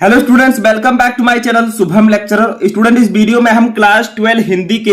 Hello students, welcome back to my channel Shubham lecturer. Student, इस video में हम class 12 Hindi के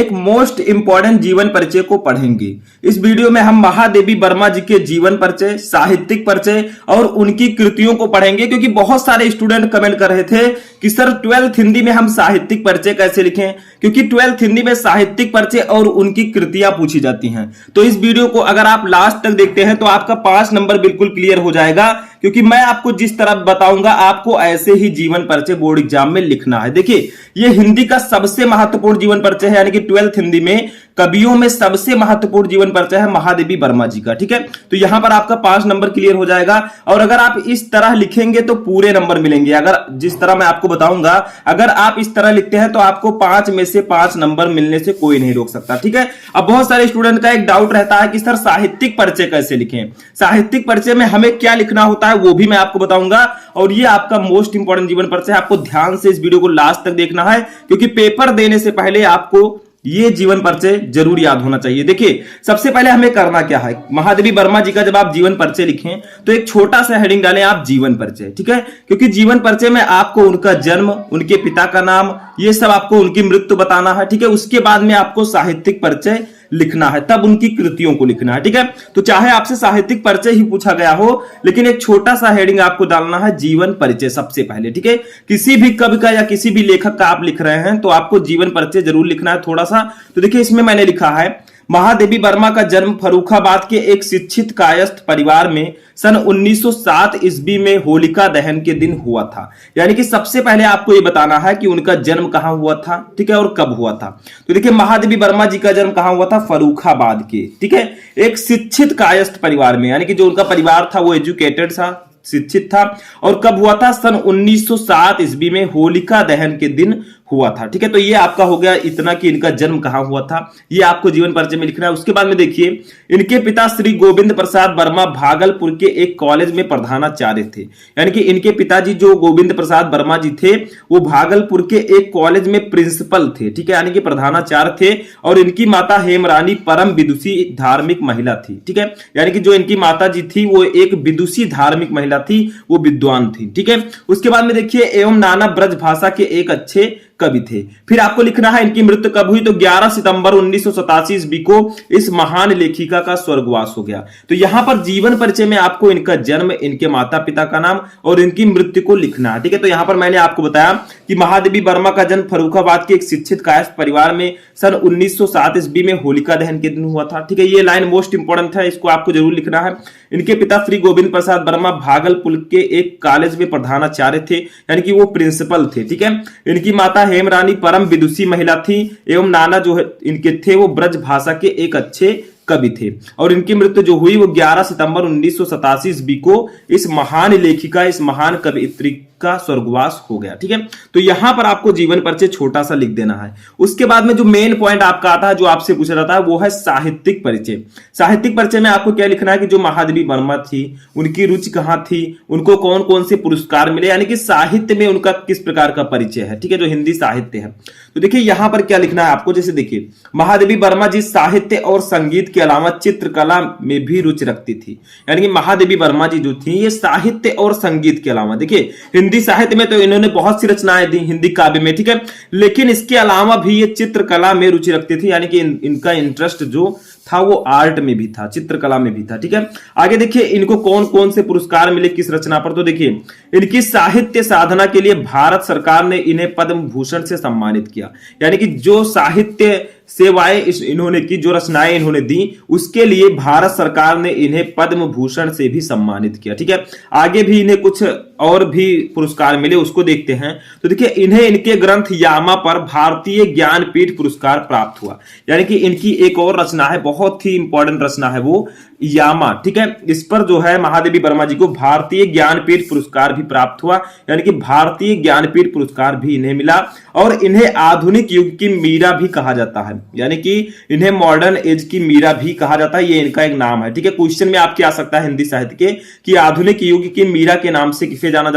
एक मोस्ट इंपॉर्टेंट जीवन परिचय को पढ़ेंगे। इस वीडियो में हम महादेवी वर्मा जी के जीवन परिचय, साहित्यिक परिचय और उनकी कृतियों को पढ़ेंगे, क्योंकि बहुत सारे स्टूडेंट कमेंट कर रहे थे कि सर 12th हिंदी में हम साहित्यिक परिचय कैसे लिखें, क्योंकि 12th हिंदी में साहित्यिक परिचय और उनकी कृतियां पूछी जाती हैं। तो इस वीडियो को अगर आप लास्ट तक देखते हैं तो आपका 5 नंबर बिल्कुल क्लियर हो जाएगा, क्योंकि मैं आपको जिस तरह बताऊंगा आपको ऐसे ही जीवन परिचय बोर्ड एग्जाम में लिखना है। देखिए, ये हिंदी का सबसे महत्वपूर्ण जीवन परिचय है, यानी कि 12th हिंदी में कवियों में सबसे महत्वपूर्ण जीवन परिचय है महादेवी वर्मा जी का। ठीक है, तो यहां पर आपका 5 नंबर क्लियर हो जाएगा। और अगर आप इस तरह लिखेंगे तो पूरे नंबर मिलेंगे। अगर जिस तरह मैं आपको बताऊंगा, अगर आप इस तरह लिखते हैं तो आपको 5 में से 5 नंबर मिलने से कोई नहीं रोक सकता। ठीक है, अब बहुत सारे स्टूडेंट का एक डाउट रहता है कि सर साहित्यिक परिचय कैसे लिखें। साहित्यिक परिचय में हमें क्या लिखना होता है वो भी मैं आपको बताऊंगा, और ये आपका मोस्ट इंपॉर्टेंट जीवन परिचय। आपको ध्यान से इस वीडियो को लास्ट तक देखना है, क्योंकि पेपर देने से पहले आपको ये जीवन परिचय जरूर याद होना चाहिए। देखिए, सबसे पहले हमें करना क्या है, महादेवी वर्मा जी का जब आप जीवन परिचय लिखें तो एक छोटा सा हेडिंग डालें आप जीवन परिचय। ठीक है, क्योंकि जीवन परिचय में आपको उनका जन्म, उनके पिता का नाम, ये सब आपको उनकी मृत्यु बताना है। ठीक है, उसके बाद में आपको साहित्यिक परिचय लिखना है, तब उनकी कृतियों को लिखना है। ठीक है, तो चाहे आपसे साहित्यिक परिचय ही पूछा गया हो, लेकिन एक छोटा सा हेडिंग आपको डालना है जीवन परिचय सबसे पहले। ठीक है, किसी भी कवि का या किसी भी लेखक का आप लिख रहे हैं तो आपको जीवन परिचय जरूर लिखना है थोड़ा सा। तो देखिए, इसमें मैंने लिखा है महादेवी वर्मा का जन्म फर्रुखाबाद के एक शिक्षित कायस्थ परिवार में सन 1907 ईस्वी में होलिका दहन के दिन हुआ था। यानी कि सबसे पहले आपको यह बताना है कि उनका जन्म कहां हुआ था, ठीक है, और कब हुआ था। तो देखिए, महादेवी वर्मा जी का जन्म कहां हुआ था, फर्रुखाबाद के, ठीक है, एक शिक्षित कायस्थ परिवार में, यानी कि जो उनका परिवार था वो एजुकेटेड था, शिक्षित था। और कब हुआ था, सन 1907 ईस्वी में होलिका दहन के दिन हुआ था। ठीक है, तो ये आपका हो गया इतना कि इनका जन्म कहां हुआ था, ये आपको जीवन परिचय में लिखना है। उसके बाद में देखिए, इनके पिता श्री गोविंद प्रसाद वर्मा भागलपुर के एक कॉलेज में प्रधानाचार्य थे। यानी कि इनके पिताजी जो गोविंद प्रसाद वर्मा जी थे वो भागलपुर के एक कॉलेज में प्रिंसिपल थे। ठीक है, यानी कि प्रधानाचार्य थे। और इनकी माता हेमरानी परम विदुषी धार्मिक महिला थी। ठीक है, यानी कि जो इनकी माता जी थी वो एक विदुषी धार्मिक महिला थी, वो विद्वान थी। ठीक है, उसके बाद में देखिए, एवं नाना ब्रज भाषा के एक अच्छे कवि थे। फिर आपको लिखना है इनकी मृत्यु कब हुई, तो 11 सितंबर 1987 ईस्वी को इस महान लेखिका का स्वर्गवास हो गया। तो यहां पर जीवन परिचय में आपको इनका जन्म, इनके माता पिता का नाम और इनकी मृत्यु को लिखना है। ठीक है, तो यहां पर मैंने आपको बताया कि महादेवी वर्मा का जन्म फर्रुखाबाद के एक शिक्षित कायस्थ परिवार में सन 1907 ईस्वी में होलिका दहन के दिन हुआ था। ठीक है, ये लाइन मोस्ट इंपॉर्टेंट है, इसको आपको जरूर लिखना है। इनके पिता श्री गोविंद प्रसाद वर्मा भागलपुर के एक कॉलेज में प्रधानाचार्य थे, यानी कि वो प्रिंसिपल थे। ठीक है, इनकी माता हेमरानी परम विदुषी महिला थी, एवं नाना जो है इनके थे वो ब्रज भाषा के एक अच्छे कवि थे। और इनकी मृत्यु जो हुई वो 11 सितंबर 1987 ईस्वी को इस महान लेखिका, इस महान कवियत्री का स्वर्गवास हो गया। ठीक है, तो यहां पर आपको जीवन परिचय छोटा सा लिख देना है। उसके बाद में जो मेन पॉइंट आपका आता है, जो आपसे पूछा जाता है, वो है साहित्यिक परिचय। साहित्यिक परिचय में आपको क्या लिखना है कि जो महादेवी वर्मा थी उनकी रुचि कहां थी, उनको कौन कौन से पुरस्कार मिले, यानी कि साहित्य में उनका किस प्रकार का परिचय है। ठीक है, जो हिंदी साहित्य है। तो देखिए, यहां पर क्या लिखना है आपको, जैसे देखिए, महादेवी वर्मा जी साहित्य और संगीत के अलावा चित्रकला में भी रुचि रखती थी। यानी कि महादेवी वर्मा जी जो थी ये साहित्य और संगीत के अलावा, देखिए हिंदी साहित्य में तो इन्होंने बहुत सी रचनाएं दी हिंदी काव्य में, ठीक है, लेकिन इसके अलावा भी ये चित्रकला में रुचि रखती थी। यानी कि इनका इंटरेस्ट जो था वो आर्ट में भी था, चित्रकला में भी था। ठीक है, आगे देखिए, इनको कौन कौन से पुरस्कार मिले किस रचना पर, तो देखिए, इनकी साहित्य साधना के लिए भारत सरकार ने इन्हें पद्म भूषण से सम्मानित किया। यानी कि जो साहित्य सेवाएं इन्होंने की, जो रचनाएं इन्होंने दी, उसके लिए भारत सरकार ने इन्हें पद्म भूषण से भी सम्मानित किया। ठीक है, आगे भी इन्हें कुछ और भी पुरस्कार मिले, उसको देखते हैं। तो देखिए, इन्हें इनके ग्रंथ यामा पर भारतीय ज्ञानपीठ पुरस्कार प्राप्त हुआ। यानी कि इनकी एक और रचना है, बहुत ही इंपॉर्टेंट रचना है वो यामा। ठीक है, इस पर जो है महादेवी वर्मा जी को भारतीय ज्ञानपीठ पुरस्कार भी प्राप्त हुआ। यानी कि भारतीय ज्ञानपीठ पुरस्कार भी इन्हें मिला। और इन्हें आधुनिक युग की मीरा भी कहा जाता है, यानी कि इन्हें मॉडर्न एज की मीरा भी कहा जाता है, ये इनका एक नाम है। ठीक है, क्वेश्चन में आपके आ सकता है हिंदी साहित्य के कि आधुनिक युग की मीरा के नाम से किसे जाना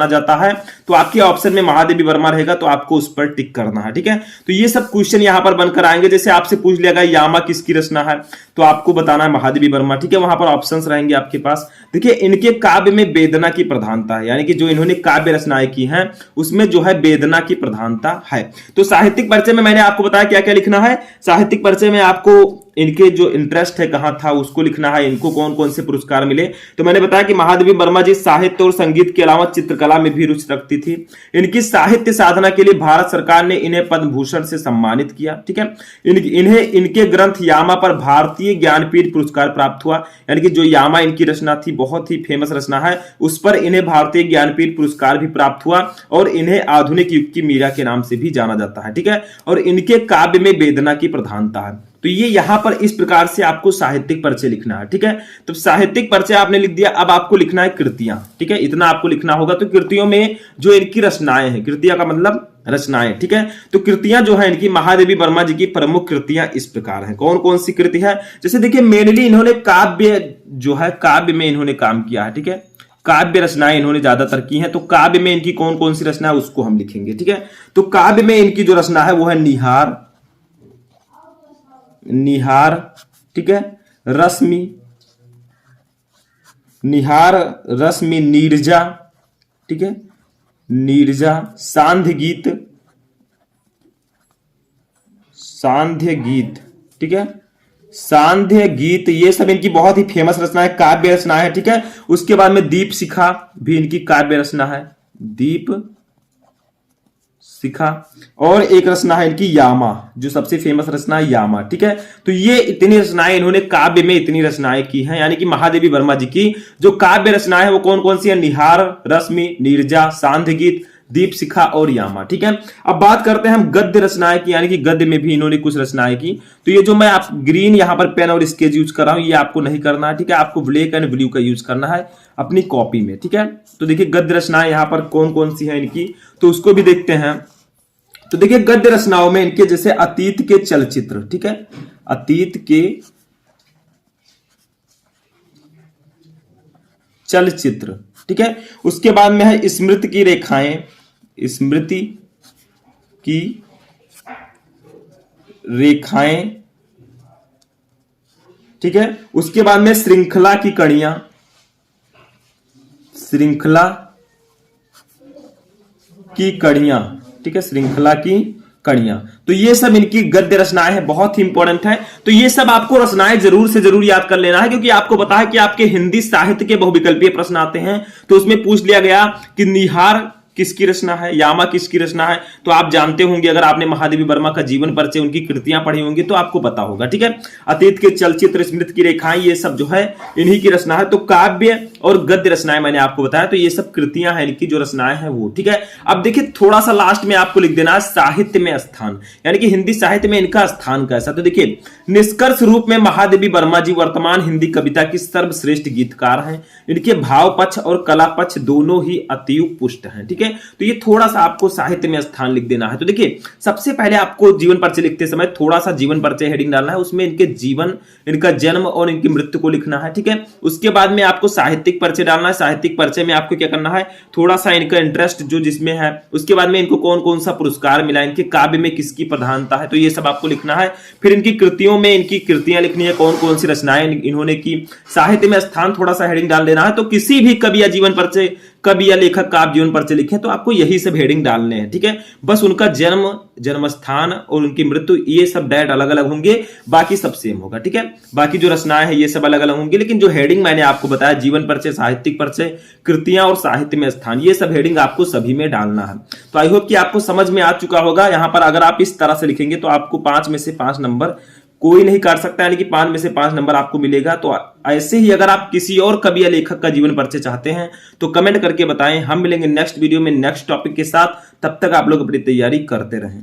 जाता है, तो आपके ऑप्शन में महादेवी वर्मा रहेगा, तो आपको उस पर टिक करना है। ठीक है, तो ये सब क्वेश्चन यहां पर बनकर आएंगे। जैसे आपसे पूछ लिया गया यामा किसकी रचना है, तो आपको बताना है महादेवी वर्मा, ठीक है। वहां पर ऑप्शंस रहेंगे आपके पास। देखिए इनके काव्य में वेदना की प्रधानता है, यानी कि जो इन्होंने काव्य रचनाएं की हैं उसमें जो है वेदना की प्रधानता है। तो साहित्यिक परिचय में मैंने आपको बताया क्या क्या लिखना है। साहित्यिक परिचय में आपको इनके जो इंटरेस्ट है कहां था उसको लिखना है, इनको कौन कौन से पुरस्कार मिले। तो मैंने बताया कि महादेवी वर्मा जी साहित्य और संगीत के अलावा चित्रकला में भी रुचि रखती थी। इनकी साहित्य साधना के लिए भारत सरकार ने इन्हें पद्म भूषण से सम्मानित किया, ठीक है। इन्हें इनके ग्रंथ यामा पर भारतीय ज्ञानपीठ पुरस्कार प्राप्त हुआ, यानी कि जो यामा इनकी रचना थी बहुत ही फेमस रचना है, उस पर इन्हें भारतीय ज्ञानपीठ पुरस्कार भी प्राप्त हुआ और इन्हें आधुनिक युग की मीरा के नाम से भी जाना जाता है, ठीक है। और इनके काव्य में वेदना की प्रधानता है। तो ये यहां पर इस प्रकार से आपको साहित्यिक परिचय लिखना है, ठीक है। तो साहित्यिक परिचय आपने लिख दिया, अब आपको लिखना है कृतियां, ठीक है। इतना आपको लिखना होगा। तो कृतियों में जो इनकी रचनाएं हैं, कृतियां का मतलब रचनाएं, ठीक है। तो कृतियां जो है इनकी महादेवी वर्मा जी की प्रमुख कृतियां इस प्रकार हैं। कौन कौन सी कृति है? जैसे देखिए मेनली इन्होंने काव्य जो है काव्य में इन्होंने काम किया है, ठीक है। काव्य रचनाएं इन्होंने ज्यादातर की हैं। तो काव्य में इनकी कौन कौन सी रचना है उसको हम लिखेंगे, ठीक है। तो काव्य में इनकी जो रचना है वो है निहार, ठीक है, रश्मि, नीरजा, ठीक है, नीरजा, सांध्य गीत, ठीक है, सांध्य गीत, ये सब इनकी बहुत ही फेमस रचना है, काव्य रचना है, ठीक है। उसके बाद में दीप शिखा भी इनकी काव्य रचना है, दीप शिखा। और एक रचना है इनकी यामा, जो सबसे फेमस रचना है यामा, ठीक है। तो ये इतनी रचनाएं इन्होंने काव्य में इतनी रचनाएं की हैं, यानी कि महादेवी वर्मा जी की जो काव्य रचनाएं है वो कौन कौन सी है? निहार, रश्मि, नीरजा, सांध्य गीत, दीप शिखा और यामा, ठीक है। अब बात करते हैं हम गद्य रचनाएं की, यानी कि गद्य में भी इन्होंने कुछ रचनाएं की। तो ये जो मैं आप ग्रीन यहां पर पेन और स्केच यूज कर रहा हूं ये आपको नहीं करना है, ठीक है। आपको ब्लैक एंड ब्लू का यूज करना है अपनी कॉपी में, ठीक है। तो देखिए गद्य रचनाएं यहां पर कौन कौन सी है इनकी, तो उसको भी देखते हैं। तो देखिए गद्य रचनाओं में इनके जैसे अतीत के चलचित्र, ठीक है, अतीत के चलचित्र, ठीक है। उसके बाद में है स्मृति की रेखाएं, ठीक है। उसके बाद में श्रृंखला की कड़ियां, ठीक है, श्रृंखला की कड़ियां। तो ये सब इनकी गद्य रचनाएं हैं, बहुत ही इंपॉर्टेंट है। तो ये सब आपको रचनाएं जरूर से जरूर याद कर लेना है, क्योंकि आपको पता है कि आपके हिंदी साहित्य के बहुविकल्पीय प्रश्न आते हैं। तो उसमें पूछ लिया गया कि निहार किसकी रचना है, यामा किसकी रचना है। तो आप जानते होंगे, अगर आपने महादेवी वर्मा का जीवन परिचय उनकी कृतियां पढ़ी होंगी तो आपको पता होगा, ठीक है। अतीत के चलचित्र, स्मृति की रेखाएं, ये सब जो है इन्हीं की रचना है। तो काव्य और गद्य रचनाएं मैंने आपको बताया, तो ये सब कृतियां हैं इनकी जो रचनाएं हैं वो, ठीक है। अब देखिए थोड़ा सा लास्ट में आपको लिख देना है साहित्य में स्थान, यानी कि हिंदी साहित्य में इनका स्थान कैसा। तो देखिए निष्कर्ष रूप में महादेवी वर्मा जी वर्तमान हिंदी कविता की सर्वश्रेष्ठ गीतकार हैं। इनके भाव पक्ष और कला पक्ष दोनों ही अति पुष्ट हैं, ठीक है। तो ये थोड़ा सा आपको साहित्य में स्थान लिख देना है। तो देखिए सबसे पहले आपको जीवन परिचय लिखते समय थोड़ा सा जीवन परिचय हेडिंग डालना है, उसमें इनके जीवन, इनका जन्म और इनकी मृत्यु को लिखना है, ठीक है। उसके बाद में आपको साहित्यिक परिचय डालना है। साहित्यिक परिचय में आपको क्या करना है, थोड़ा सा इनका इंटरेस्ट जो जिसमें है, उसके बाद में इनको कौन कौन सा पुरस्कार मिला, इनके काव्य में किसकी प्रधानता है, तो ये सब आपको लिखना है। फिर इनकी कृतियों में इनकी कृतियां लिखनी है, कौन कौन सी रचनाएं इन्होंने की। साहित्य में स्थान थोड़ा सा हेडिंग डाल देना है। तो किसी भी कवि या जीवन परिचय, कवि या लेखक का आप जीवन परिचय लिखें तो आपको यही सब हेडिंग डालने हैं, ठीक है। बस उनका जन्म, जन्म स्थान और उनकी मृत्यु, ये सब डेट अलग अलग होंगे, बाकी सब सेम होगा, ठीक है। बाकी जो रचनाएं हैं ये सब अलग अलग होंगी, लेकिन जो हेडिंग मैंने आपको बताया, जीवन परिचय, साहित्यिक परिचय, कृतियां और साहित्य में स्थान, ये सब हेडिंग आपको सभी में डालना है। तो आई होप कि आपको समझ में आ चुका होगा। यहां पर अगर आप इस तरह से लिखेंगे तो आपको 5 में से 5 नंबर कोई नहीं काट सकता, यानी कि 5 में से 5 नंबर आपको मिलेगा। तो ऐसे ही अगर आप किसी और कवि या लेखक का जीवन परिचय चाहते हैं तो कमेंट करके बताएं। हम मिलेंगे नेक्स्ट वीडियो में नेक्स्ट टॉपिक के साथ। तब तक आप लोग अपनी तैयारी करते रहें।